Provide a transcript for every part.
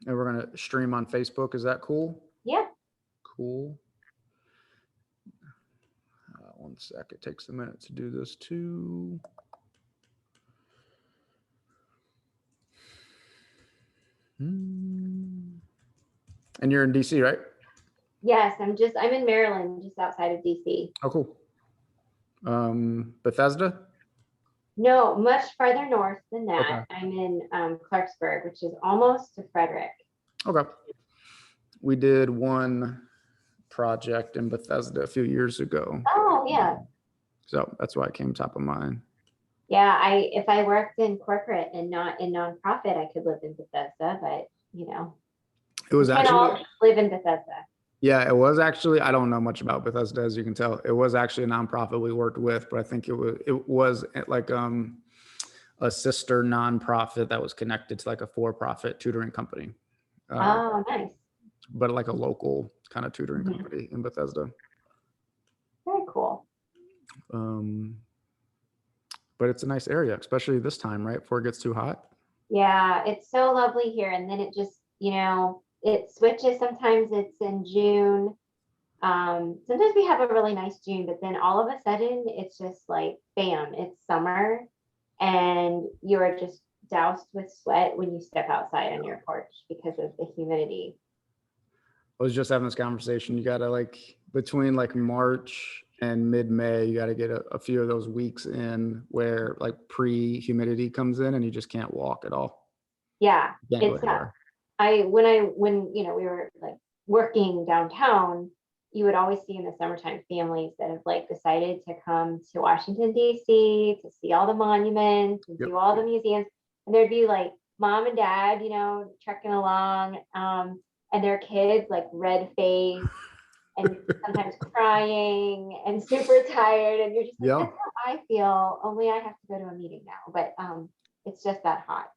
And we're going to stream on Facebook. Is that cool? Yeah. Cool. One sec. It takes a minute to do this too. And you're in DC, right? Yes, I'm in Maryland, just outside of DC. Oh, cool. Bethesda? No, much farther north than that. Okay. I'm in Clarksburg, which is almost to Frederick. Okay. We did one project in Bethesda a few years ago. Oh, yeah. So that's why it came top of mind. Yeah, if I worked in corporate and not in nonprofit, I could live in Bethesda, but it was actually live in Bethesda. Yeah, it was actually, I don't know much about Bethesda, as you can tell. It was actually a nonprofit we worked with, but I think it was like a sister nonprofit that was connected to like a for-profit tutoring company. Oh, nice. But like a local kind of tutoring company in Bethesda. Very cool. But it's a nice area, especially this time, right? Before it gets too hot. Yeah, it's so lovely here. And then it just, it switches. Sometimes it's in June. Sometimes we have a really nice June, but then all of a sudden it's just like, bam, it's summer and you're just doused with sweat when you step outside on your porch because of the humidity. I was just having this conversation. You got to between March and mid-May, you got to get a few of those weeks in where pre-humidity comes in and you just can't walk at all. Yeah, it's when we were working downtown, you would always see in the summertime families that have decided to come to Washington D.C. to see all the monuments and do all the museums, and there'd be mom and dad, trekking along, and their kids red faced and sometimes crying and super tired, and you're just that's how I feel, only I have to go to a meeting now, but it's just that hot.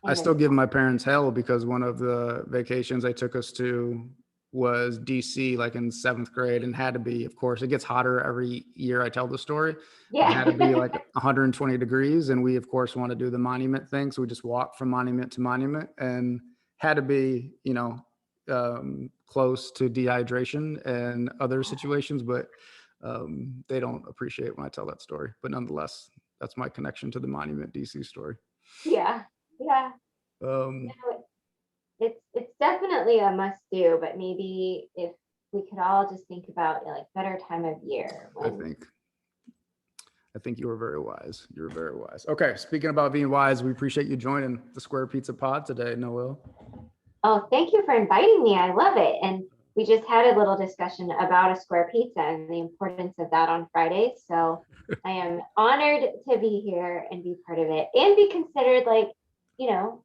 I still give my parents hell because one of the vacations they took us to was DC in 7th grade, and had to be, of course, it gets hotter every year I tell the story. Yeah. It had to be 120 degrees, and we of course want to do the monument thing, so we just walked from monument to monument, and had to be close to dehydration and other situations, but they don't appreciate when I tell that story. But nonetheless, that's my connection to the monument DC story. Yeah. It's definitely a must do, but maybe if we could all just think about better time of year. I think you were very wise. You're very wise. Okay, speaking about being wise, we appreciate you joining the Square Pizza Pod today, Noel. Oh, thank you for inviting me. I love it. And we just had a little discussion about a square pizza and the importance of that on Friday. So I am honored to be here and be part of it and be considered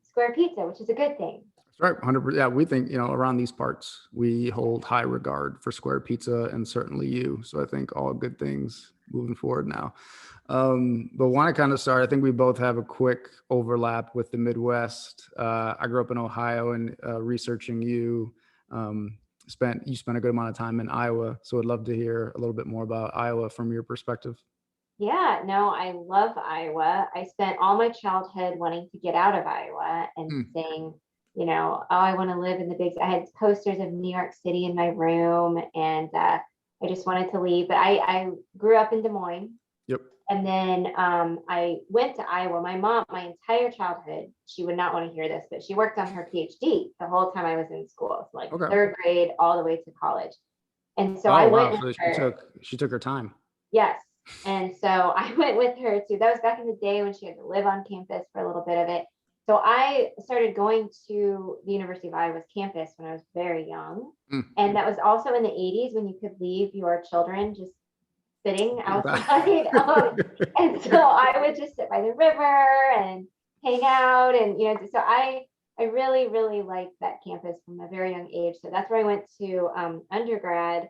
square pizza, which is a good thing. That's right. 100%. Yeah, we think, around these parts, we hold high regard for Square Pizza and certainly you. So I think all good things moving forward now. But want to kind of start, I think we both have a quick overlap with the Midwest. I grew up in Ohio, and researching you spent a good amount of time in Iowa. So I'd love to hear a little bit more about Iowa from your perspective. Yeah, no, I love Iowa. I spent all my childhood wanting to get out of Iowa and saying, oh, I want to live in the big. I had posters of New York City in my room, and I just wanted to leave. But I grew up in Des Moines. Yep. And then I went to Iowa. My mom, my entire childhood, she would not want to hear this, but she worked on her PhD the whole time I was in school, so third grade all the way to college. And so I went with her. She took her time. Yes. And so I went with her too. That was back in the day when she had to live on campus for a little bit of it. So I started going to the University of Iowa's campus when I was very young. And that was also in the 80s when you could leave your children just sitting outside. And so I would just sit by the river and hang out. And, so I really, really liked that campus from a very young age. So that's where I went to undergrad.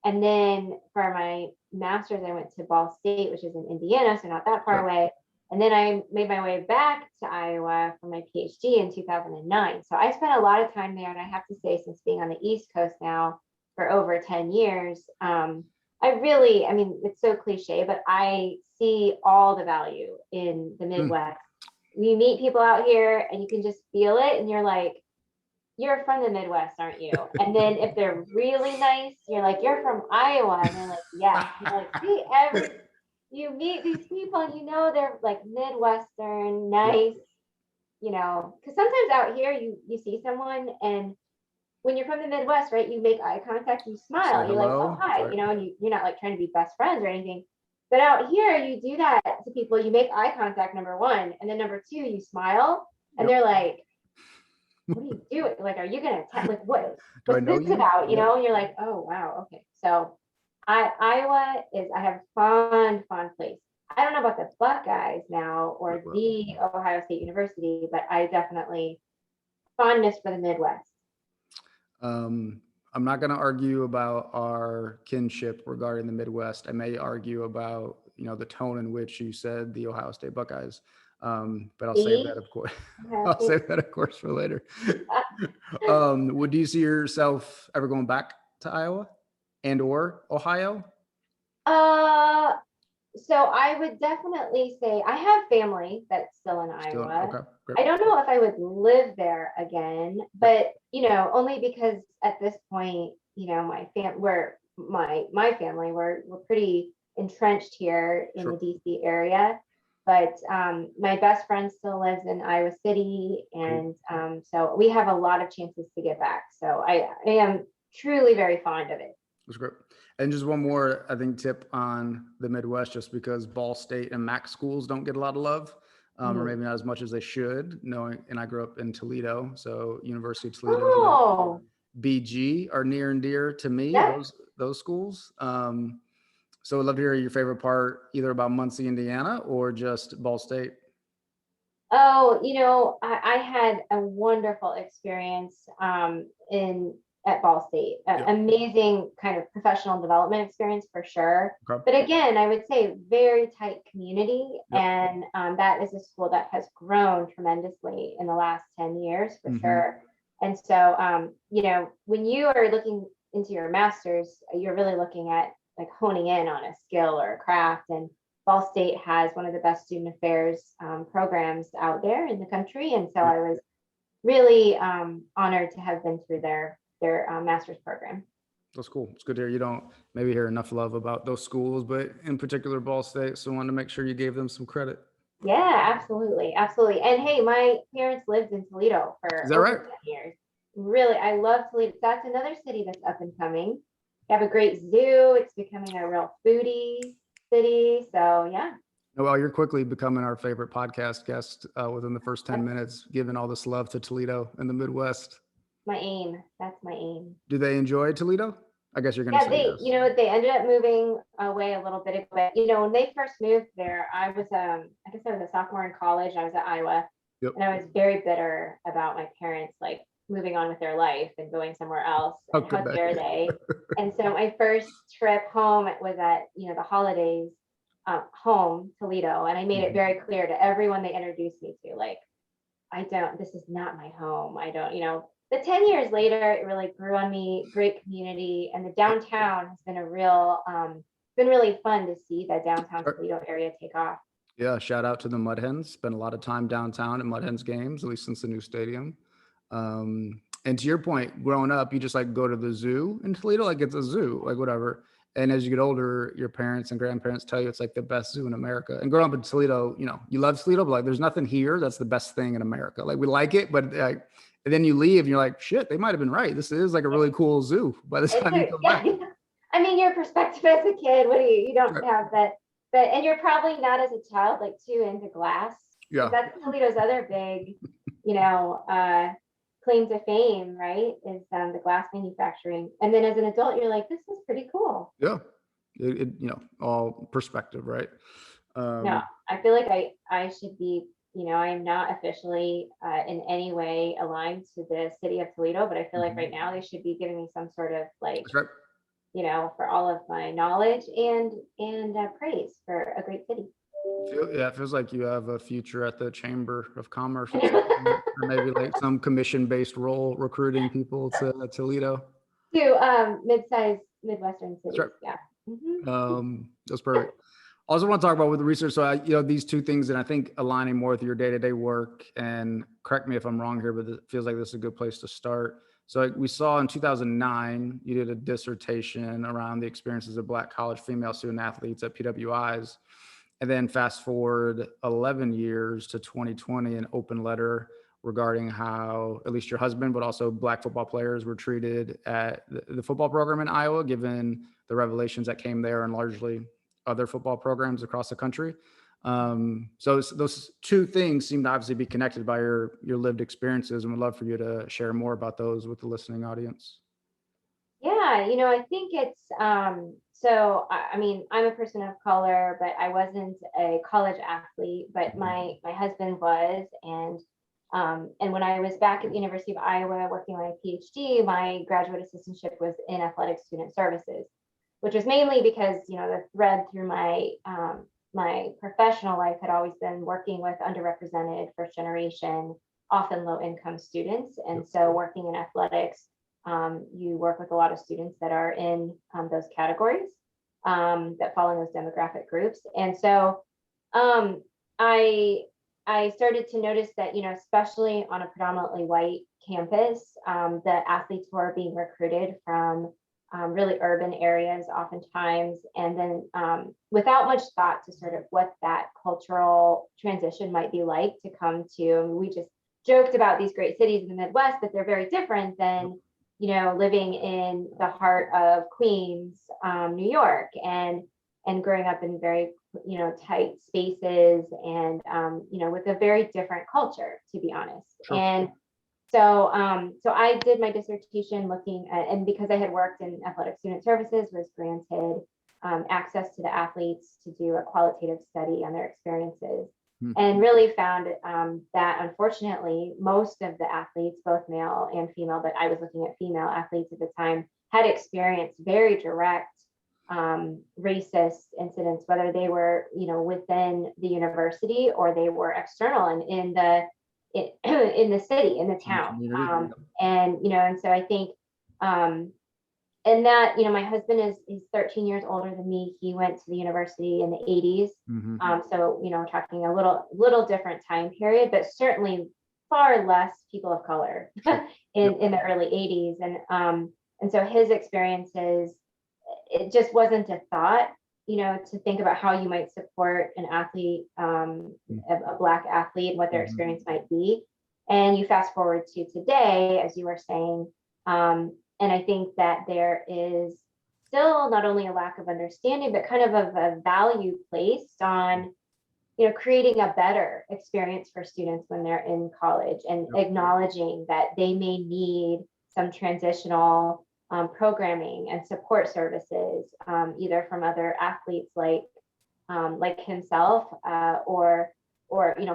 And then for my master's, I went to Ball State, which is in Indiana, so not that far away. And then I made my way back to Iowa for my PhD in 2009. So I spent a lot of time there. And I have to say, since being on the East Coast now for over 10 years, it's so cliche, but I see all the value in the Midwest. We meet people out here and you can just feel it. And you're you're from the Midwest, aren't you? And then if they're really nice, you're like, you're from Iowa. And they're like, yes. You're like, see, you meet these people and you know they're like Midwestern, nice, you know, because sometimes out here you see someone and when you're from the Midwest, right, you make eye contact, you smile, Say you're like, oh, hello. hi, Right. you know, and you're not like trying to be best friends or anything. But out here, you do that to people, you make eye contact, number one, and then number two, you smile, and Yep. they're like, what are you doing? Like, are you gonna attack? Like, Do I what's know this you? about? You Yep. know, and you're like, oh wow, okay. So Iowa is, I have fond place. I don't know about the Buckeyes now or the Ohio State University, but I definitely fondness for the Midwest. I'm not going to argue about our kinship regarding the Midwest. I may argue about, the tone in which you said the Ohio State Buckeyes. But I'll save that, of course. I'll save that, of course, for later. Would you see yourself ever going back to Iowa and or Ohio? So I would definitely say I have family that's still in Iowa. Okay, great. I don't know if I would live there again, but only because at this point, my family we're pretty entrenched here in the DC area. But my best friend still lives in Iowa City, and so we have a lot of chances to get back. So I am truly very fond of it. That's great. And just one more, I think, tip on the Midwest, just because Ball State and MAC schools don't get a lot of love, or maybe not as much as they should, and I grew up in Toledo, so University of Toledo, BG are near and dear to me, those schools. So I'd love to hear your favorite part, either about Muncie, Indiana, or just Ball State. Oh, I had a wonderful experience at Ball State. Amazing kind of professional development experience for sure. Okay. But again, I would say very tight community. And that is a school that has grown tremendously in the last 10 years for sure. And so, when you are looking into your master's, you're really looking at like honing in on a skill or a craft. And Ball State has one of the best student affairs programs out there in the country. And so I was really honored to have been through their master's program. That's cool. It's good to hear. You don't maybe hear enough love about those schools, but in particular Ball State. So I wanted to make sure you gave them some credit. Yeah, absolutely. Absolutely. And hey, my parents lived in Toledo for over 10 years. Really, I love Toledo. That's another city that's up and coming. You have a great zoo. It's becoming a real foodie city. So yeah. Noel, you're quickly becoming our favorite podcast guest within the first 10 minutes, giving all this love to Toledo and the Midwest. My aim. That's my aim. Do they enjoy Toledo? I guess you're going to say yes. They ended up moving away a little bit ago. But, when they first moved there, I was a sophomore in college. I was at Iowa. And I was very bitter about my parents, like, moving on with their life and going somewhere else. How dare they? And so my first trip home was at, the holidays home, Toledo. And I made it very clear to everyone they introduced me to, like, this is not my home. I don't, But 10 years later, it really grew on me, great community. And the downtown has been been really fun to see that downtown Toledo area take off. Yeah, shout out to the Mud Hens. Spent a lot of time downtown at Mud Hens games, at least since the new stadium. And to your point, growing up, you just like go to the zoo in Toledo, like it's a zoo, like whatever. And as you get older, your parents and grandparents tell you it's like the best zoo in America. And growing up in Toledo, you love Toledo, but like there's nothing here that's the best thing in America. Like we like it, but like, and then you leave and you're like, shit, they might have been right. This is like a really cool zoo by the time you come back. I mean, your perspective as a kid, you don't have that, and you're probably not as a child, like too into glass. Yeah. That's Toledo's other big, claim to fame, right? Is the glass manufacturing. And then as an adult, you're like, this is pretty cool. Yeah. It all perspective, right? No, I feel like I should be, I'm not officially in any way aligned to the city of Toledo, but I feel like right now they should be giving me some sort of like, for all of my knowledge and praise for a great city. Yeah, it feels like you have a future at the Chamber of Commerce or maybe like some commission-based role recruiting people to Toledo. To mid-sized Midwestern cities. That's right. Yeah. That's perfect. also want to talk about with the research. So, these two things, and I think aligning more with your day-to-day work, and correct me if I'm wrong here, but it feels like this is a good place to start. So we saw in 2009, you did a dissertation around the experiences of Black college female student athletes at PWIs. And then fast forward 11 years to 2020, an open letter regarding how at least your husband, but also Black football players were treated at the football program in Iowa, given the revelations that came there and largely other football programs across the country. So those two things seem to obviously be connected by your lived experiences, and would love for you to share more about those with the listening audience. Yeah, I think it's so I mean, I'm a person of color, but I wasn't a college athlete, but my husband was. And when I was back at the University of Iowa working on my PhD, my graduate assistantship was in athletic student services, which was mainly because, the thread through my professional life had always been working with underrepresented first generation, often low income students. And so working in athletics, you work with a lot of students that are in those categories, that fall in those demographic groups. And so I started to notice that, especially on a predominantly white campus, the athletes were being recruited from really urban areas oftentimes, and then without much thought to sort of what that cultural transition might be like to come to. I mean, we just joked about these great cities in the Midwest, but they're very different than living in the heart of Queens, New York, and growing up in very tight spaces, and with a very different culture, to be honest. Sure. And so I did my dissertation looking at, and because I had worked in athletic student services, was granted access to the athletes to do a qualitative study on their experiences. And really found that unfortunately, most of the athletes, both male and female, but I was looking at female athletes at the time, had experienced very direct racist incidents, whether they were, within the university or they were external and in the city, in the town. And so I think, and that, my husband he's 13 years older than me. He went to the university in the 80s. So, we're talking a little different time period, but certainly far less people of color in the early 80s. And so his experiences, it just wasn't a thought, to think about how you might support an athlete, a Black athlete, and what their experience might be. And you fast forward to today, as you were saying, and I think that there is still not only a lack of understanding, but kind of a value placed on, creating a better experience for students when they're in college, and acknowledging that they may need some transitional programming and support services, either from other athletes like himself, or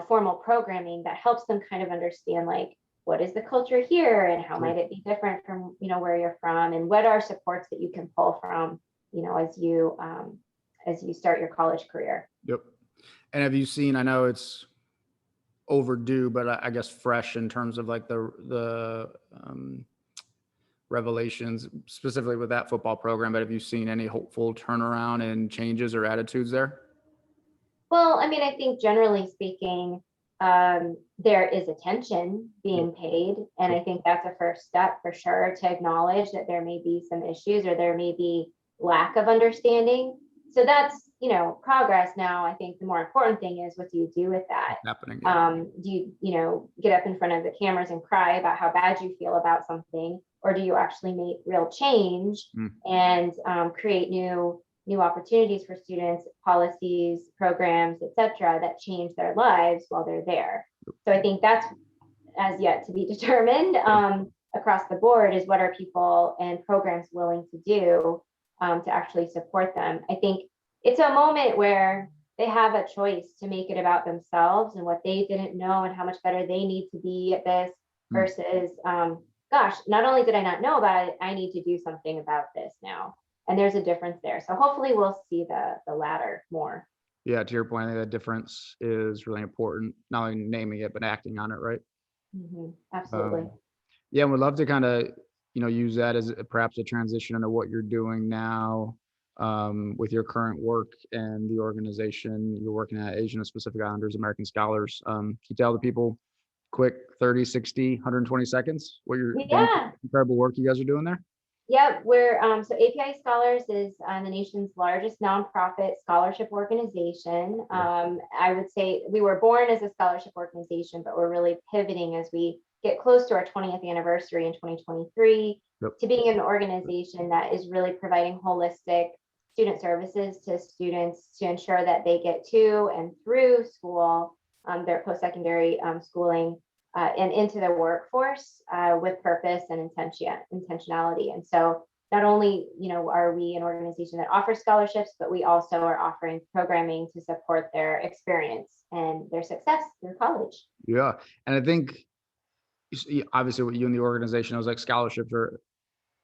formal programming that helps them kind of understand, like, what is the culture here, and how might it be different from where you're from, and what are supports that you can pull from as you start your college career. Yep. And have you seen, I know it's overdue, but I guess fresh in terms of like the revelations specifically with that football program, but have you seen any hopeful turnaround and changes or attitudes there? Well, I mean, I think generally speaking, there is attention being paid. And I think that's a first step for sure, to acknowledge that there may be some issues, or there may be lack of understanding. So that's, progress. Now, I think the more important thing is, what do you do with that? Happening. Do you, get up in front of the cameras and cry about how bad you feel about something? Or do you actually make real change and create new opportunities for students, policies, programs, etc., that change their lives while they're there? So I think that's as yet to be determined across the board, is what are people and programs willing to do to actually support them. I think it's a moment where they have a choice to make it about themselves and what they didn't know and how much better they need to be at this, versus gosh, not only did I not know about it, I need to do something about this now. And there's a difference there. So hopefully we'll see the latter more. Yeah, to your point, I think that difference is really important. Not only naming it, but acting on it, right? Absolutely. Yeah, we'd love to kind of, use that as perhaps a transition into what you're doing now. with your current work and the organization you're working at, Asian and Pacific Islanders American Scholars. Can you tell the people quick 30, 60, 120 seconds what you're doing, Yeah. incredible work you guys are doing there? Yep, we're so APIA Scholars is the nation's largest nonprofit scholarship organization. I would say we were born as a scholarship organization, but we're really pivoting as we get close to our 20th anniversary in 2023 to being an organization that is really providing holistic student services to students to ensure that they get to and through school, their post-secondary schooling, and into the workforce with purpose and intentionality. And so not only, are we an organization that offers scholarships, but we also are offering programming to support their experience and their success through college. Yeah. And I think obviously what you and the organization, I was like, scholarships are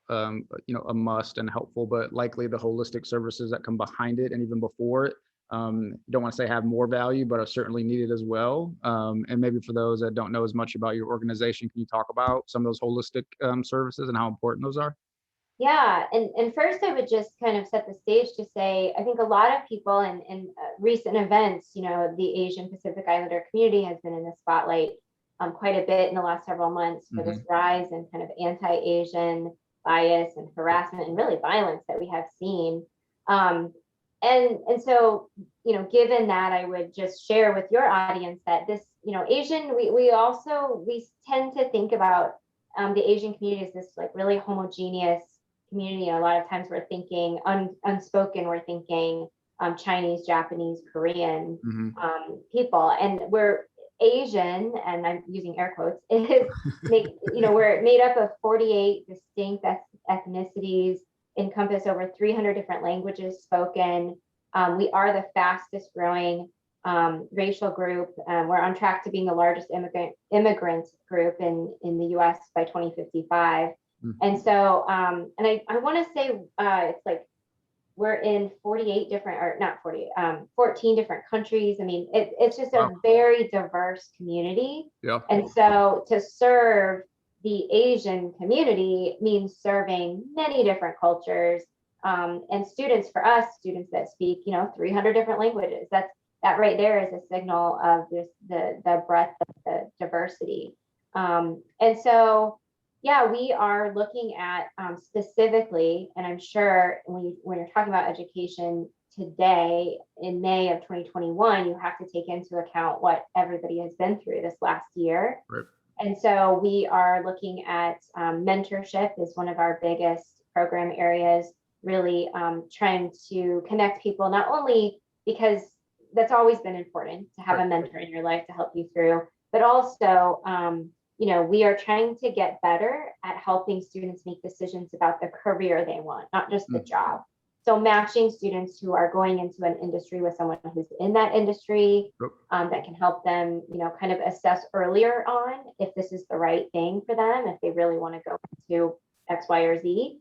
a must and helpful, but likely the holistic services that come behind it and even before it, don't want to say have more value, but are certainly needed as well. And maybe for those that don't know as much about your organization, can you talk about some of those holistic services and how important those are? Yeah, and first I would just kind of set the stage to say, I think a lot of people in recent events, the Asian Pacific Islander community has been in the spotlight quite a bit in the last several months for this rise in kind of anti-Asian bias and harassment and really violence that we have seen. And so, given that, I would just share with your audience that this, Asian, we tend to think about the Asian community as this like really homogeneous community. And a lot of times we're thinking unspoken, we're thinking Chinese, Japanese, Korean people, and we're Asian, and I'm using air quotes, we're made up of 48 distinct ethnicities, encompass over 300 different languages spoken. We are the fastest growing racial group. We're on track to being the largest immigrant group in the US by 2055. And so, and I want to say it's like we're in 48 different, or not 48, 14 different countries. I mean, it's just a very diverse community. Yeah. And so to serve the Asian community means serving many different cultures, and students, for us, students that speak, 300 different languages. That right there is a signal of the breadth of the diversity. And so, yeah, we are looking at specifically, and I'm sure when you're talking about education today in May of 2021, you have to take into account what everybody has been through this last year. Right. And so we are looking at mentorship is one of our biggest program areas, really trying to connect people, not only because that's always been important to have a mentor in your life to help you through, but also, we are trying to get better at helping students make decisions about the career they want, not just the job. So matching students who are going into an industry with someone who's in that industry that can help them, kind of assess earlier on if this is the right thing for them, if they really want to go into X, Y, or Z.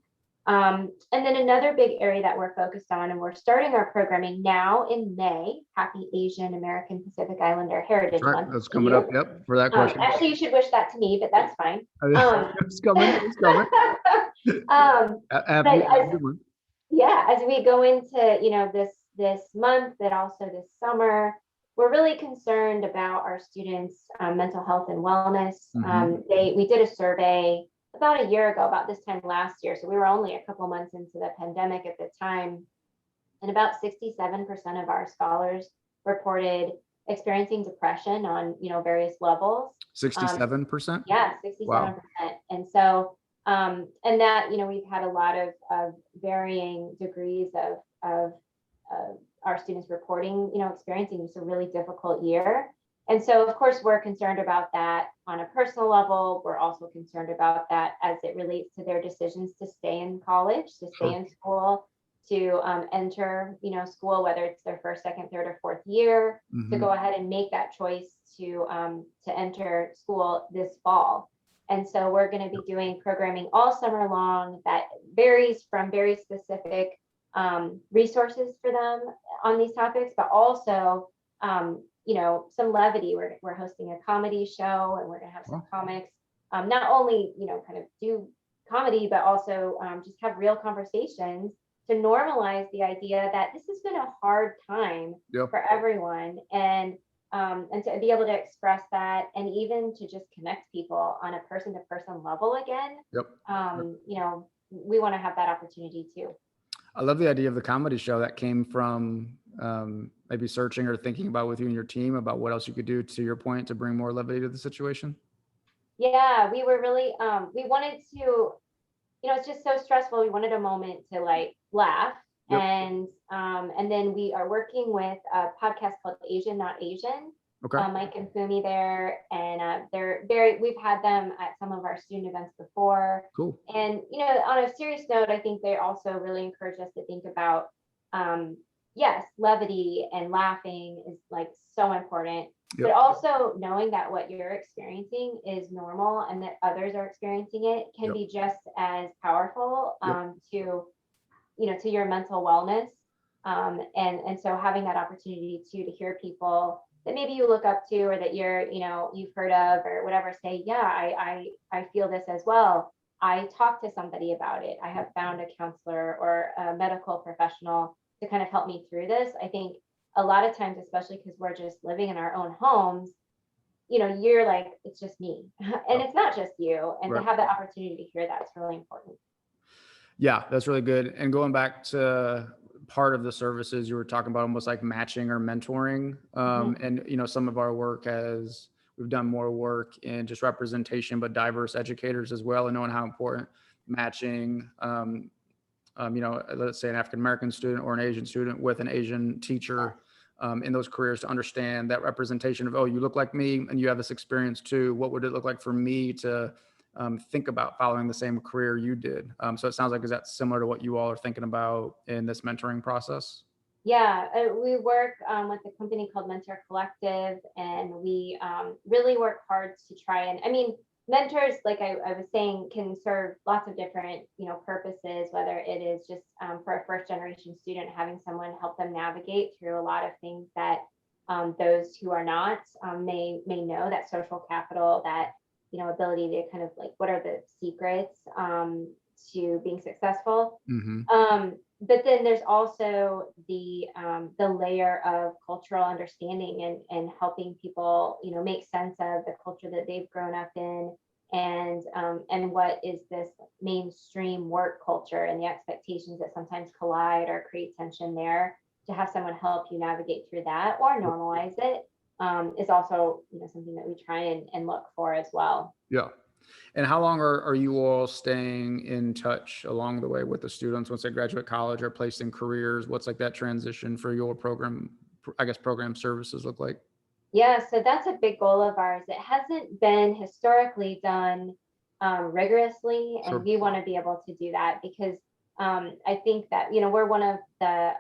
And then another big area that we're focused on, and we're starting our programming now in May, Happy Asian American Pacific Islander Heritage Month. That's coming up. Yep, for that question. Actually, you should wish that to me, but that's fine. It's coming. It's coming. As we go into this month, but also this summer, we're really concerned about our students' mental health and wellness. We did a survey about a year ago, about this time last year. So we were only a couple months into the pandemic at the time. And about 67% of our scholars reported experiencing depression on, various levels. 67%? Yeah, 67%. Wow. And so, and that, we've had a lot of varying degrees of our students reporting, experiencing just a really difficult year. And so, of course, we're concerned about that on a personal level. We're also concerned about that as it relates to their decisions to stay in college, to stay in school, to enter, school, whether it's their first, second, third, or fourth year, to go ahead and make that choice to enter school this fall. And so we're going to be doing programming all summer long that varies from very specific resources for them on these topics, but also some levity. We're hosting a comedy show, and we're gonna have some comics, not only kind of do comedy, but also just have real conversations to normalize the idea that this has been a hard time for everyone, and to be able to express that, and even to just connect people on a person-to-person level again. You know, we want to have that opportunity too. I love the idea of the comedy show. That came from maybe searching or thinking about with you and your team about what else you could do, to your point, to bring more levity to the situation. Yeah, we were really, we wanted to, you know, it's just so stressful. We wanted a moment to like laugh. And then we are working with a podcast called Asian Not Asian. Mike and Fumi there, and we've had them at some of our student events before. And, you know, on a serious note, I think they also really encourage us to think about, yes, levity and laughing is like so important, but also knowing that what you're experiencing is normal and that others are experiencing it can be just as powerful to, you know, to your mental wellness. And so having that opportunity to hear people that maybe you look up to, or that you're, you know, you've heard of or whatever, say, yeah, I feel this as well. I talked to somebody about it. I have found a counselor or a medical professional to kind of help me through this. I think a lot of times, especially because we're just living in our own homes, you know, you're like, it's just me. And it's not just you. And to have that opportunity to hear that is really important. Yeah, that's really good. And going back to part of the services you were talking about, almost like matching or mentoring. And, you know, some of our work we've done more work in just representation, but diverse educators as well, and knowing how important matching, you know, let's say an African-American student or an Asian student with an Asian teacher in those careers, to understand that representation of, oh, you look like me and you have this experience too. What would it look like for me to think about following the same career you did? So it sounds like, is that similar to what you all are thinking about in this mentoring process? Yeah, we work with a company called Mentor Collective, and we really work hard to try and, I mean, mentors, like I was saying, can serve lots of different, you know, purposes, whether it is just for a first generation student, having someone help them navigate through a lot of things that those who are not may know, that social capital, that, you know, ability to kind of like, what are the secrets to being successful. But then there's also the layer of cultural understanding and helping people, you know, make sense of the culture that they've grown up in, and what is this mainstream work culture and the expectations that sometimes collide or create tension there. To have someone help you navigate through that or normalize it is also, you know, something that we try and look for as well. Yeah. And how long are you all staying in touch along the way with the students once they graduate college or placed in careers? What's like that transition for your program, I guess, program services look like? Yeah, so that's a big goal of ours. It hasn't been historically done rigorously, and we want to be able to do that because I think that, you know, we're one of the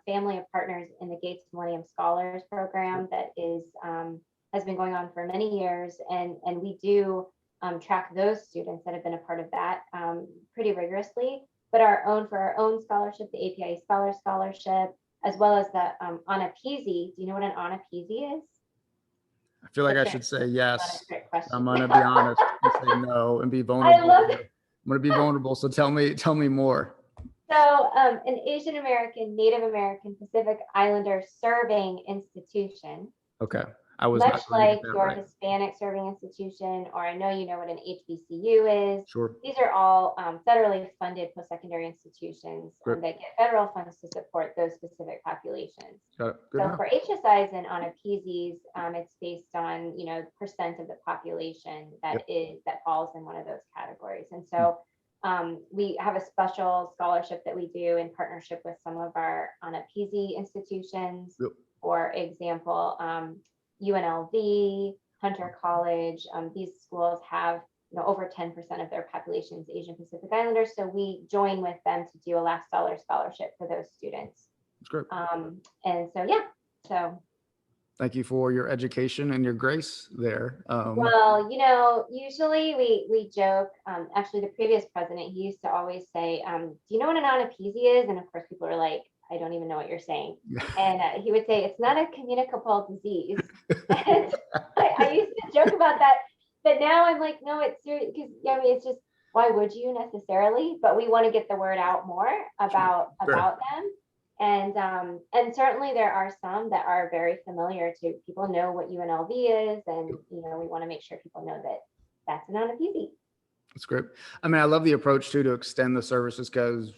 family of partners in the Gates Millennium Scholars program that is has been going on for many years, and we do track those students that have been a part of that pretty rigorously. But for our own scholarship, the APIA Scholars Scholarship, as well as the APIA. Do you know what an APIA is? I feel like I should say yes. I'm gonna be honest and say no and be vulnerable. I love it. I'm gonna be vulnerable. So tell me more. So an Asian American, Native American, Pacific Islander serving institution. Okay. I was much like your right. Hispanic serving institution, or I know you know what an HBCU is. Sure. These are all federally funded post-secondary institutions that get federal funds to support those specific populations. Got it. Good so enough. For HSIs and APIAs, it's based on, you know, percent of the population that falls in one of those categories. And so we have a special scholarship that we do in partnership with some of our APIA institutions. For example, UNLV, Hunter College, these schools have, you know, over 10% of their population is Asian Pacific Islanders. So we join with them to do a last dollar scholarship for those students. That's great. And so, yeah, so. Thank you for your education and your grace there. Well, you know, usually we joke, actually the previous president, he used to always say, do you know what an APIA is? And of course people are like, I don't even know what you're saying. And he would say, it's not a communicable disease. And I used to joke about that, but now I'm like, no, it's serious, because I mean, it's just why would you necessarily? But we want to get the word out more about them. And certainly there are some that are very familiar to people know what UNLV is, and we want to make sure people know that that's not a beauty. That's great. I mean, I love the approach too to extend the services because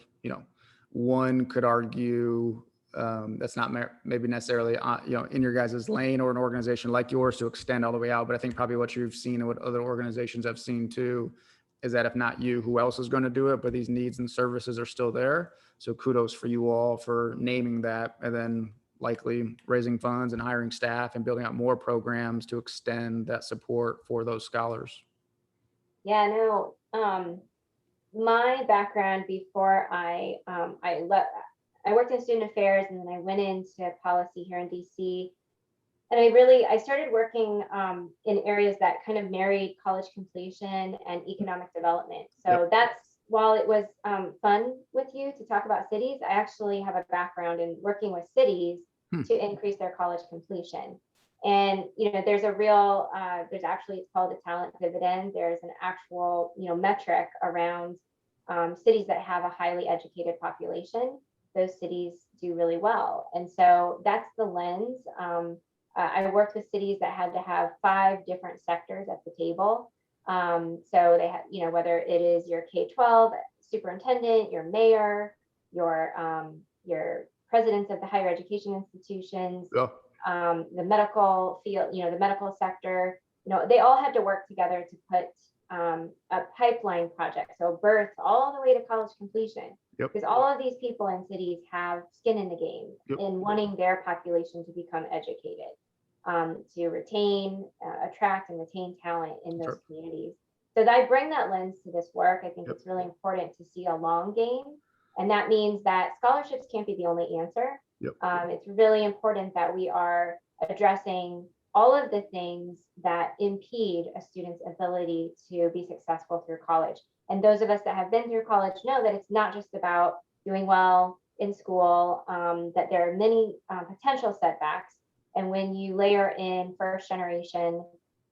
one could argue that's not maybe necessarily in your guys' lane or an organization like yours to extend all the way out. But I think probably what you've seen and what other organizations have seen too is that if not you, who else is going to do it? But these needs and services are still there. So kudos for you all for naming that, and then likely raising funds and hiring staff and building out more programs to extend that support for those scholars. Yeah, no. My background before I worked in student affairs, and then I went into policy here in DC. And I started working in areas that kind of married college completion and economic development. So that's, while it was fun with you to talk about cities, I actually have a background in working with cities to increase their college completion. And, there's a real, it's called a talent dividend. There's an actual, metric around cities that have a highly educated population. Those cities do really well. And so that's the lens. I worked with cities that had to have 5 different sectors at the table. So they have, whether it is your K-12 superintendent, your mayor, your presidents of the higher education institutions, the medical field, the medical sector, they all had to work together to put a pipeline project. So birth all the way to college completion. Because all of these people in cities have skin in the game in wanting their population to become educated, to retain, attract, and retain talent in those communities. So I bring that lens to this work. I think it's really important to see a long game. And that means that scholarships can't be the only answer. It's really important that we are addressing all of the things that impede a student's ability to be successful through college. And those of us that have been through college know that it's not just about doing well in school, that there are many potential setbacks. And when you layer in first generation,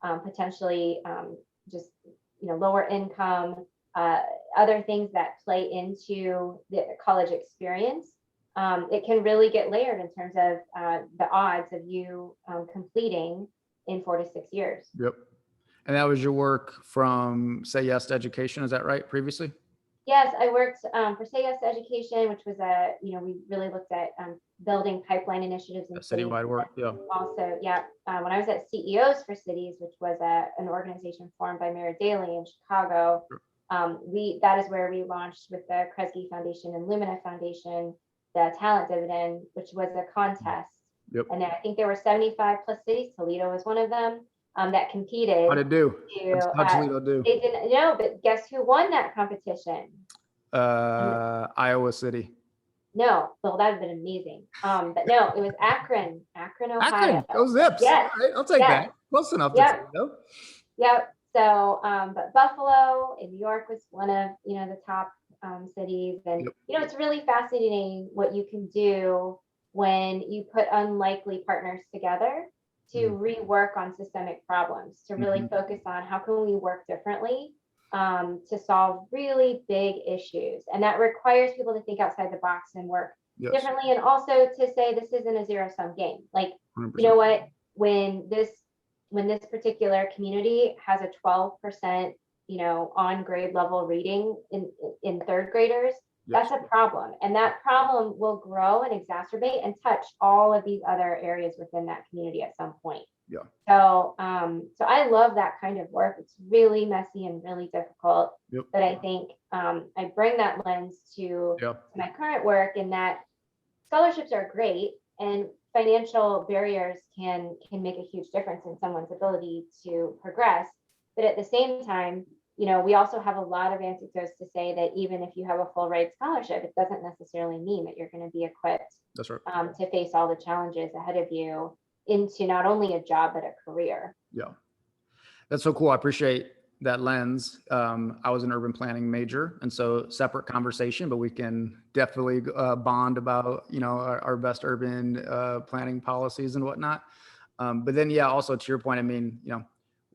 potentially just lower income, other things that play into the college experience, it can really get layered in terms of the odds of you completing in 4 to 6 years. And that was your work from Say Yes to Education, is that right, previously? Yes, I worked for Say Yes to Education, which was we really looked at building pipeline initiatives in citywide work. Also, when I was at CEOs for Cities, which was an organization formed by Mayor Daley in Chicago, that is where we launched with the Kresge Foundation and Lumina Foundation the Talent Dividend, which was a contest. And I think there were 75 plus cities. Toledo was one of them. That competed. How did it do? Toledo do? They didn't know, but guess who won that competition? Iowa City. No, well, that would have been amazing. But no, it was Akron, Ohio. Akron, go Zips. Yes. All right, I'll take that. Close enough to Toledo. So, but Buffalo in New York was one of the top cities, and it's really fascinating what you can do when you put unlikely partners together to rework on systemic problems, to really focus on how can we work differently to solve really big issues. And that requires people to think outside the box and work differently. And also to say, this isn't a zero-sum game. Like, 100%. You know what, when this particular community has a 12%, on grade level reading in third graders, that's a problem. And that problem will grow and exacerbate and touch all of these other areas within that community at some point. So I love that kind of work. It's really messy and really difficult. But I think I bring that lens to my current work, in that scholarships are great and financial barriers can make a huge difference in someone's ability to progress. But at the same time, we also have a lot of anecdotes to say that even if you have a full ride scholarship, it doesn't necessarily mean that you're going to be equipped to face all the challenges ahead of you into not only a job, but a career. That's so cool. I appreciate that lens. I was an urban planning major, and so separate conversation, but we can definitely bond about, our best urban planning policies and whatnot. But then, also to your point, I mean,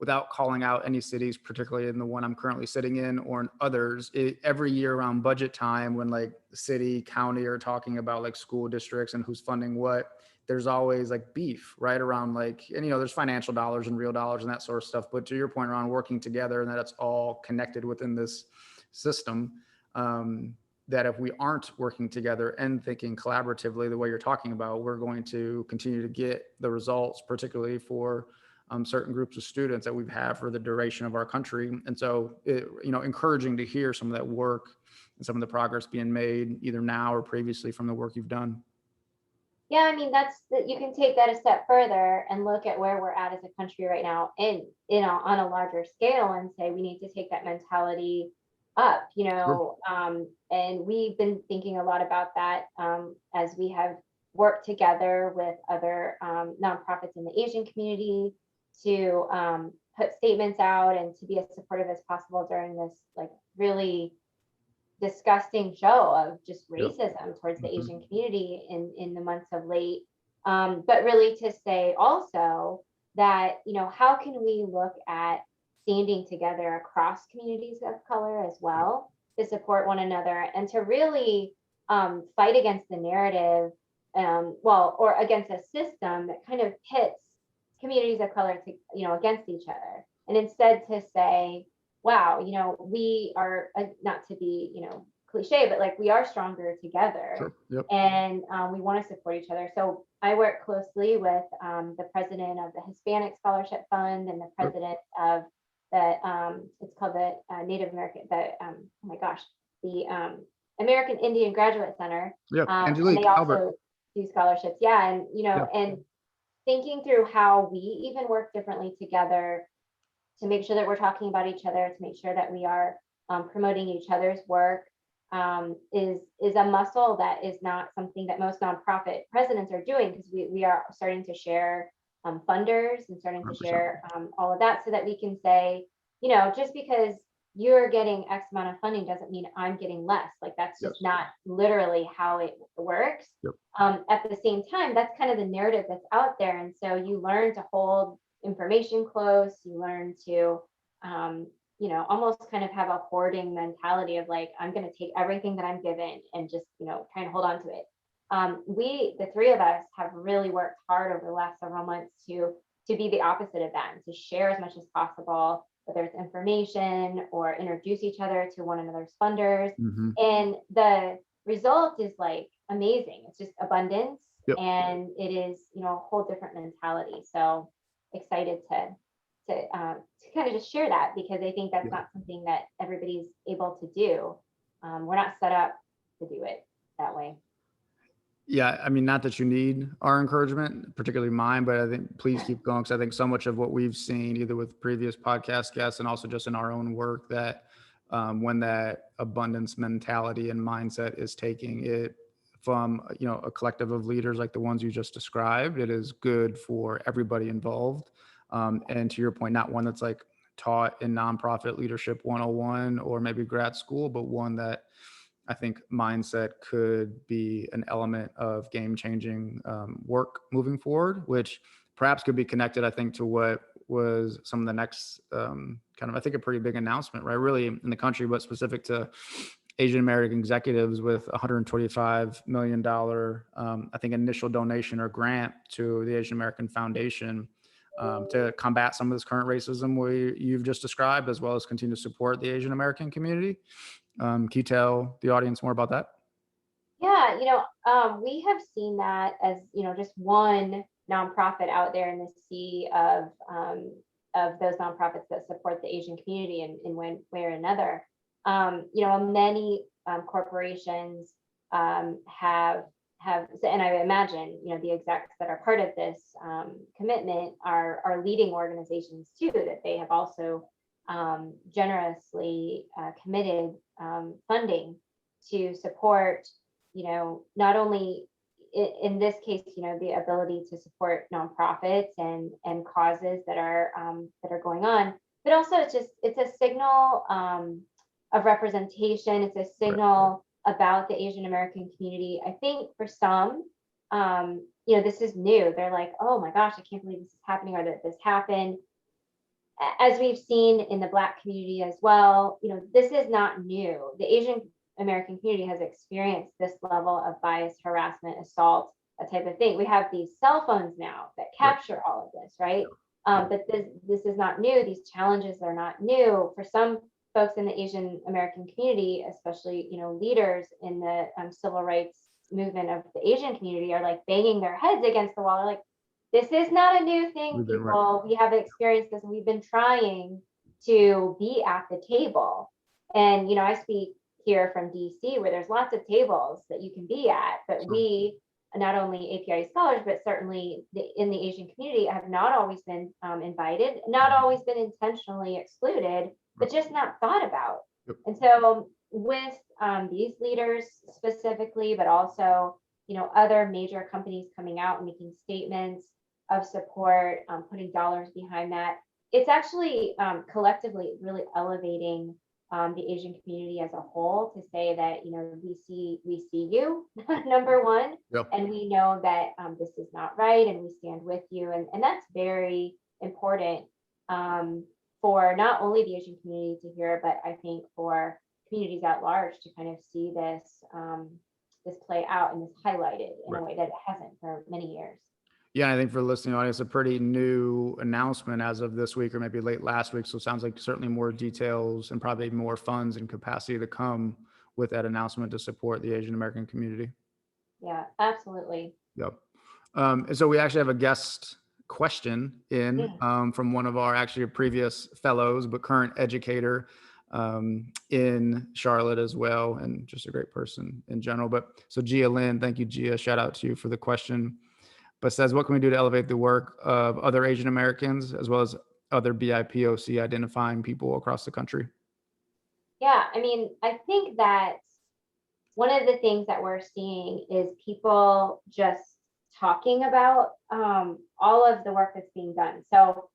without calling out any cities, particularly in the one I'm currently sitting in or in others, every year around budget time, when like the city, county are talking about like school districts and who's funding what, there's always like beef right around like, and there's financial dollars and real dollars and that sort of stuff. But to your point around working together and that it's all connected within this system, that if we aren't working together and thinking collaboratively the way you're talking about, we're going to continue to get the results, particularly for certain groups of students that we've had for the duration of our country. And so, encouraging to hear some of that work and some of the progress being made either now or previously from the work you've done. Yeah, I mean, you can take that a step further and look at where we're at as a country right now, and on a larger scale, and say we need to take that mentality up. Sure. And we've been thinking a lot about that as we have worked together with other nonprofits in the Asian community to put statements out and to be as supportive as possible during this like really disgusting show of just racism towards the Asian community in the months of late. But really to say also that, how can we look at standing together across communities of color as well to support one another and to really fight against the narrative, or against a system that kind of pits communities of color to, against each other. And instead to say, wow, we are not to be, cliche, but like we are stronger together. Sure. Yep. And we want to support each other. So I work closely with the president of the Hispanic Scholarship Fund and the president of the, it's called the Native American, the American Indian Graduate Center. Yeah. And Angelique they also Albert. do scholarships. Yeah. And, Yeah. and thinking through how we even work differently together to make sure that we're talking about each other, to make sure that we are promoting each other's work, is a muscle that is not something that most nonprofit presidents are doing, because we are starting to share funders and starting to 100%. share all of that, so that we can say, just because you're getting X amount of funding doesn't mean I'm getting less. Like that's just not literally how it works. Yep. At the same time, that's kind of the narrative that's out there. And so you learn to hold information close, you learn to almost kind of have a hoarding mentality of like, I'm going to take everything that I'm given and just try and hold on to it. The three of us have really worked hard over the last several months to be the opposite of that, and to share as much as possible, whether it's information or introduce each other to one another's funders. And the result is like amazing. It's just abundance. Yep. And it is a whole different mentality. So excited to kind of just share that, because I think that's not something that everybody's able to do. We're not set up to do it that way. Yeah, I mean, not that you need our encouragement, particularly mine, but I think please keep going, because I think so much of what we've seen, either with previous podcast guests and also just in our own work, that when that abundance mentality and mindset is taking it from a collective of leaders like the ones you just described, it is good for everybody involved. And to your point, not one that's like taught in nonprofit leadership 101 or maybe grad school, but one that I think mindset could be an element of game-changing work moving forward, which perhaps could be connected, I think, to what was some of the next I think a pretty big announcement, right? Really in the country, but specific to Asian American executives, with $125 million, I think, initial donation or grant to the Asian American Foundation to combat some of this current racism you've just described, as well as continue to support the Asian American community. Can you tell the audience more about that? Yeah, we have seen that as, just one nonprofit out there in the sea of those nonprofits that support the Asian community in one way or another. Many corporations have, and I imagine, the execs that are part of this commitment are leading organizations too, that they have also generously committed funding to support, not only in this case, the ability to support nonprofits and causes that are going on, but also it's a signal of representation. It's a signal about the Asian American community. I think for some, this is new. They're like, oh my gosh, I can't believe this is happening, or that this happened. as we've seen in the Black community as well, this is not new. The Asian American community has experienced this level of bias, harassment, assault, that type of thing. We have these cell phones now that capture all of this, right? But this is not new. These challenges are not new. For some folks in the Asian American community, especially leaders in the civil rights movement of the Asian community, are like banging their heads against the wall. They're like, this is not a new thing, people. We have experienced this, and we've been trying to be at the table. And I speak here from DC, where there's lots of tables that you can be at, but we, not only APIA Scholars, but certainly in the Asian community, have not always been invited, not always been intentionally excluded, but just not thought about. And so with these leaders specifically, but also other major companies coming out and making statements of support, putting dollars behind that, it's actually collectively really elevating the Asian community as a whole to say that we see you, number one, and we know that this is not right, and we stand with you, and that's very important for not only the Asian community to hear, but I think for communities at large to kind of see this this play out and this highlighted in a way that it hasn't for many years. Yeah, I think for the listening audience, a pretty new announcement as of this week or maybe late last week. So it sounds like certainly more details and probably more funds and capacity to come with that announcement to support the Asian American community. Yeah, absolutely. Yep. And so we actually have a guest question in from one of our actually previous fellows, but current educator in Charlotte as well, and just a great person in general. But so Gia Lynn, thank you, Gia. Shout out to you for the question. But says, what can we do to elevate the work of other Asian Americans as well as other BIPOC identifying people across the country? Yeah, I mean, I think that one of the things that we're seeing is people just talking about all of the work that's being done. So,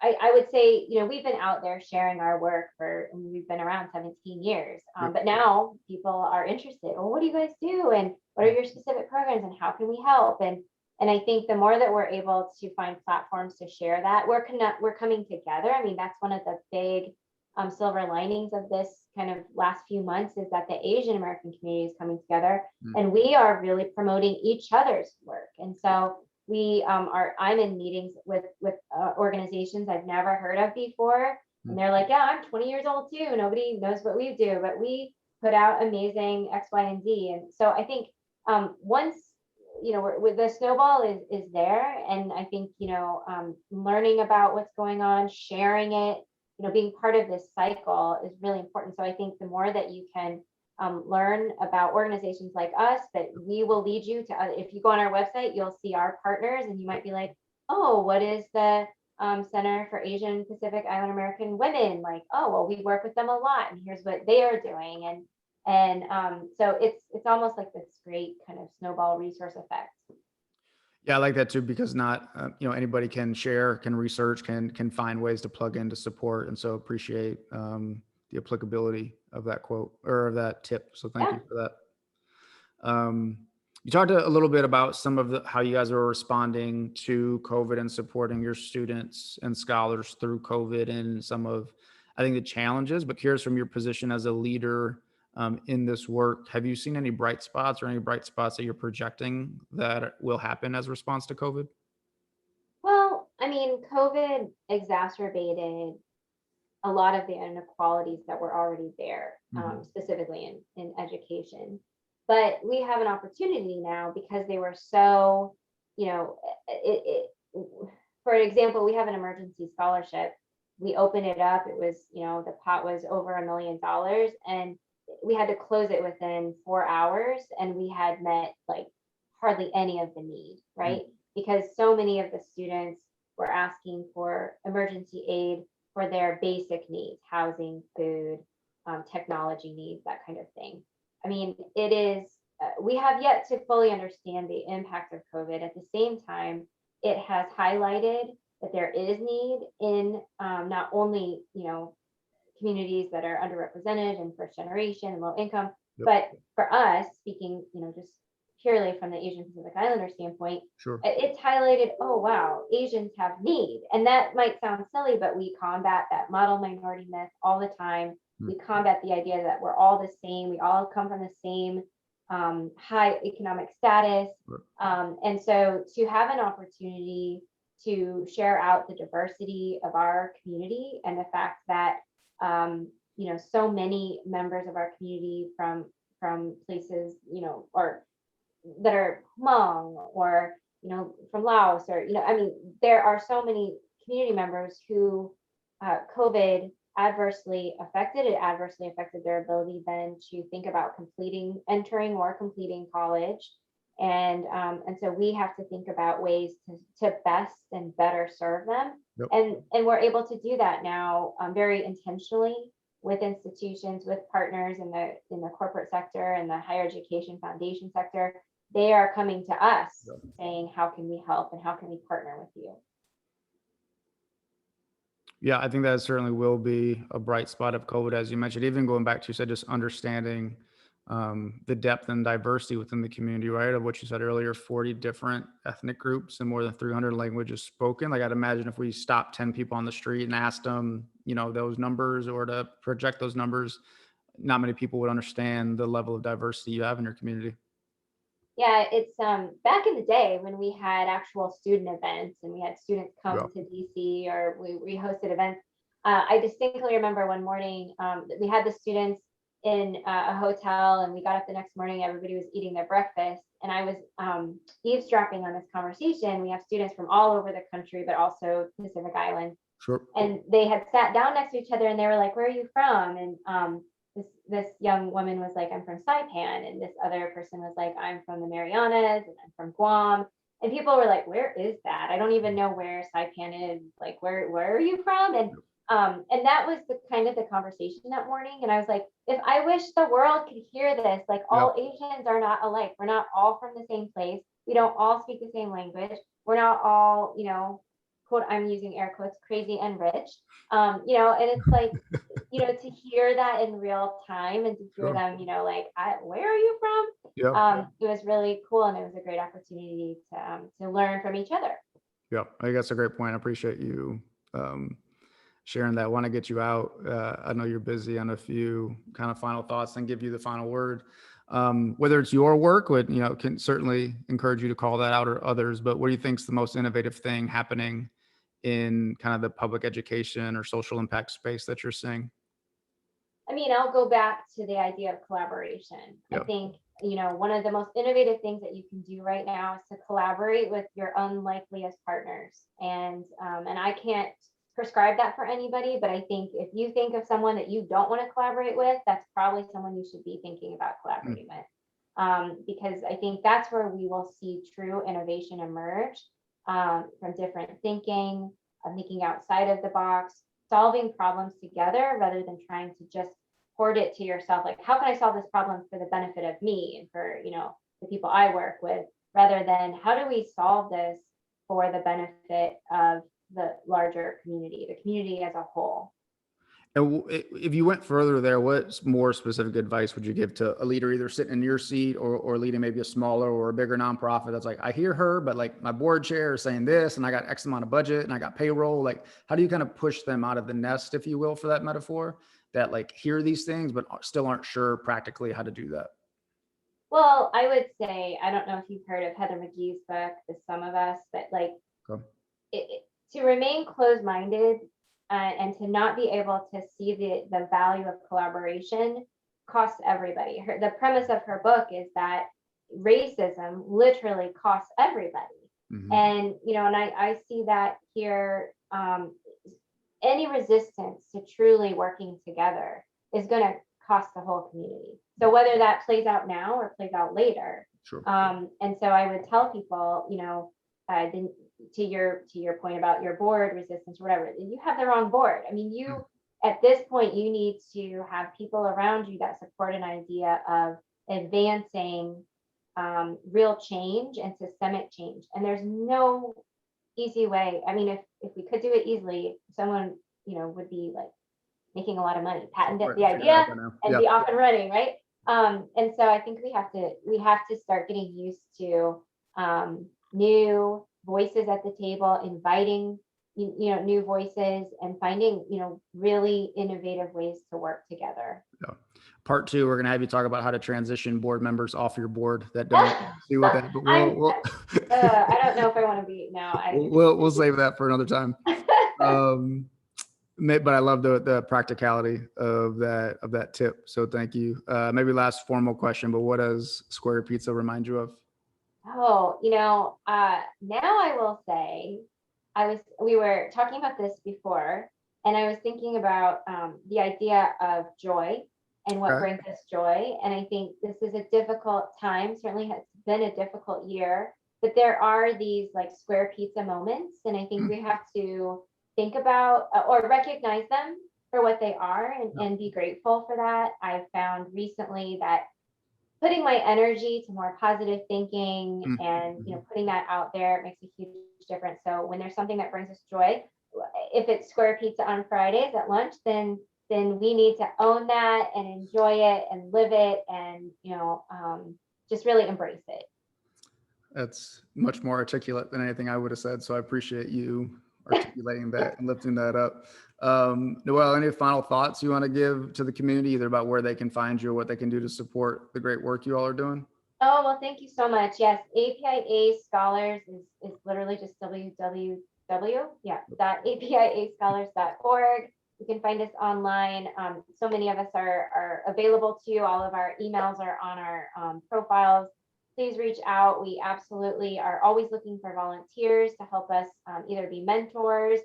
I would say, we've been out there sharing our work we've been around 17 years, but now people are interested. Well, what do you guys do? And what are your specific programs, and how can we help? And I think the more that we're able to find platforms to share that, we're coming together. I mean, that's one of the big silver linings of this kind of last few months, is that the Asian American community is coming together, and we are really promoting each other's work. And so I'm in meetings with organizations I've never heard of before, and they're like, yeah, I'm 20 years old too. Nobody knows what we do, but we put out amazing X, Y, and Z. And so I think once with the snowball is there, and I think learning about what's going on, sharing it, being part of this cycle is really important. So I think the more that you can learn about organizations like us, that we will lead you to, if you go on our website, you'll see our partners, and you might be like, oh, what is the Center for Asian Pacific Island American Women? Like, oh, well, we work with them a lot, and here's what they are doing. And so it's almost like this great kind of snowball resource effect. Yeah, I like that too, because not anybody can share, can research, can find ways to plug in to support, and so appreciate the applicability of that quote or of that tip. So thank you for that. You talked a little bit about some of how you guys are responding to COVID and supporting your students and scholars through COVID and some of, I think, the challenges, but curious from your position as a leader in this work, have you seen any bright spots or any bright spots that you're projecting that will happen as a response to COVID? Well, I mean, COVID exacerbated a lot of the inequalities that were already there, specifically in education. But we have an opportunity now, because they were so, for example, we have an emergency scholarship. We opened it up. It was, the pot was over $1 million, and we had to close it within 4 hours, and we had met like hardly any of the need, right? Because so many of the students were asking for emergency aid for their basic needs, housing, food, technology needs, that kind of thing. I mean, it is, we have yet to fully understand the impact of COVID. At the same time, it has highlighted that there is need in not only, communities that are underrepresented and first generation and low income, but for us, speaking, just purely from the Asian Pacific Islander standpoint, Sure. it's highlighted, oh, wow, Asians have need. And that might sound silly, but we combat that model minority myth all the time. We combat the idea that we're all the same. We all come from the same high economic status. And so to have an opportunity to share out the diversity of our community and the fact that, so many members of our community from places, or that are Hmong or, from Laos or, there are so many community members who COVID adversely affected. It adversely affected their ability then to think about entering or completing college. And so we have to think about ways to best and better serve them. Yep. And we're able to do that now very intentionally with institutions, with partners in the corporate sector and the higher education foundation sector. They are coming to us saying, how can we help and how can we partner with you? Yeah, I think that certainly will be a bright spot of COVID, as you mentioned, even going back to, you said, just understanding the depth and diversity within the community, right? Of what you said earlier, 40 different ethnic groups and more than 300 languages spoken. Like, I'd imagine if we stopped 10 people on the street and asked them, those numbers, or to project those numbers, not many people would understand the level of diversity you have in your community. Yeah, it's back in the day when we had actual student events and we had students come to DC, or we hosted events. I distinctly remember one morning we had the students in a hotel, and we got up the next morning, everybody was eating their breakfast, and I was eavesdropping on this conversation. We have students from all over the country, but also Pacific Islands. Sure. And they had sat down next to each other and they were like, where are you from? And this young woman was like, I'm from Saipan. And this other person was like, I'm from the Marianas and I'm from Guam. And people were like, where is that? I don't even know where Saipan is. Like, where are you from? And that was the kind of the conversation that morning. And I was like, if I wish the world could hear this, like, all Asians are not alike. We're not all from the same place. We don't all speak the same language. We're not all, quote, I'm using air quotes, crazy and rich. And it's like, to hear that in real time and to hear them, like, where are you from? It was really cool. And it was a great opportunity to learn from each other. Yeah, I think that's a great point. I appreciate you sharing that. I want to get you out. I know you're busy on a few kind of final thoughts and give you the final word. Whether it's your work, can certainly encourage you to call that out, or others, but what do you think is the most innovative thing happening in kind of the public education or social impact space that you're seeing? I mean, I'll go back to the idea of collaboration. I think, one of the most innovative things that you can do right now is to collaborate with your unlikeliest partners. And I can't prescribe that for anybody, but I think if you think of someone that you don't want to collaborate with, that's probably someone you should be thinking about collaborating with. Because I think that's where we will see true innovation emerge, from different thinking outside of the box, solving problems together rather than trying to just hoard it to yourself. Like, how can I solve this problem for the benefit of me and for, the people I work with, rather than how do we solve this for the benefit of the larger community, the community as a whole. And if you went further there, what more specific advice would you give to a leader either sitting in your seat or leading maybe a smaller or a bigger nonprofit that's like, I hear her, but like my board chair is saying this, and I got X amount of budget and I got payroll. Like, how do you kind of push them out of the nest, if you will, for that metaphor, that like hear these things, but still aren't sure practically how to do that? Well, I would say, I don't know if you've heard of Heather McGhee's book, The Sum of Us, but like to remain closed-minded and to not be able to see the value of collaboration costs everybody. The premise of her book is that racism literally costs everybody. Mm-hmm. And, and I see that here, any resistance to truly working together is going to cost the whole community. So whether that plays out now or plays out later. Sure. And so I would tell people, to your point about your board resistance or whatever, you have the wrong board. I mean, at this point, you need to have people around you that support an idea of advancing real change and systemic change. And there's no easy way. I mean, if we could do it easily, someone, would be like making a lot of money, patent the idea and be off and running, right? And so I think we have to start getting used to new voices at the table, inviting new voices, and finding really innovative ways to work together. Yeah. Part 2, we're gonna have you talk about how to transition board members off your board that don't do with that, but I don't know if I want to be now. we'll save that for another time. But I love the practicality of that tip. So thank you. Maybe last formal question, but what does Square Pizza remind you of? Oh, now I will say, we were talking about this before, and I was thinking about the idea of joy and what Okay. brings us joy. And I think this is a difficult time, certainly has been a difficult year, but there are these like Square Pizza moments. And I think we have to think about or recognize them for what they are, and be grateful for that. I've found recently that putting my energy to more positive thinking and putting that out there makes a huge difference. So when there's something that brings us joy, if it's Square Pizza on Fridays at lunch, then we need to own that and enjoy it and live it, and just really embrace it. That's much more articulate than anything I would have said. So I appreciate you articulating that and lifting that up. Noel, any final thoughts you want to give to the community, either about where they can find you or what they can do to support the great work you all are doing? Oh, well, thank you so much. Yes, APIA Scholars is literally just www.apiascholars.org. You can find us online. So many of us are available to you. All of our emails are on our profiles. Please reach out. We absolutely are always looking for volunteers to help us either be mentors,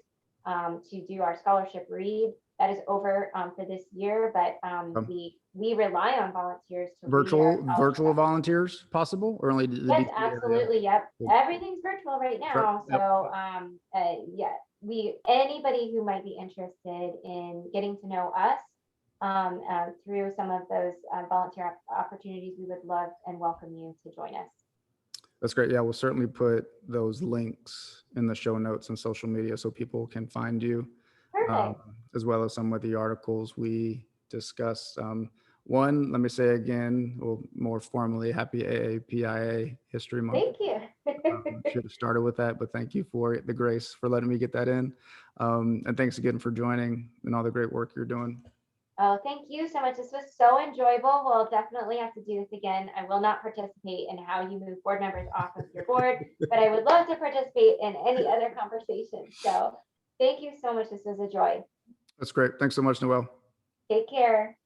to do our scholarship read. That is over for this year, but we rely on volunteers to Virtual volunteers possible, or only the Yes, DPA area? absolutely. Yep. Everything's virtual right now. Yep. So yeah, anybody who might be interested in getting to know us through some of those volunteer opportunities, we would love and welcome you to join us. That's great. Yeah, we'll certainly put those links in the show notes and social media so people can find you, as well as some of the articles we discussed. One, let me say again, well, more formally, happy AAPIA History Month. Thank you. Should have started with that, but thank you for the grace for letting me get that in. And thanks again for joining and all the great work you're doing. Oh, thank you so much. This was so enjoyable. We'll definitely have to do this again. I will not participate in how you move board members off of your board, but I would love to participate in any other conversation. So thank you so much. This was a joy. That's great. Thanks so much, Noel. Take care.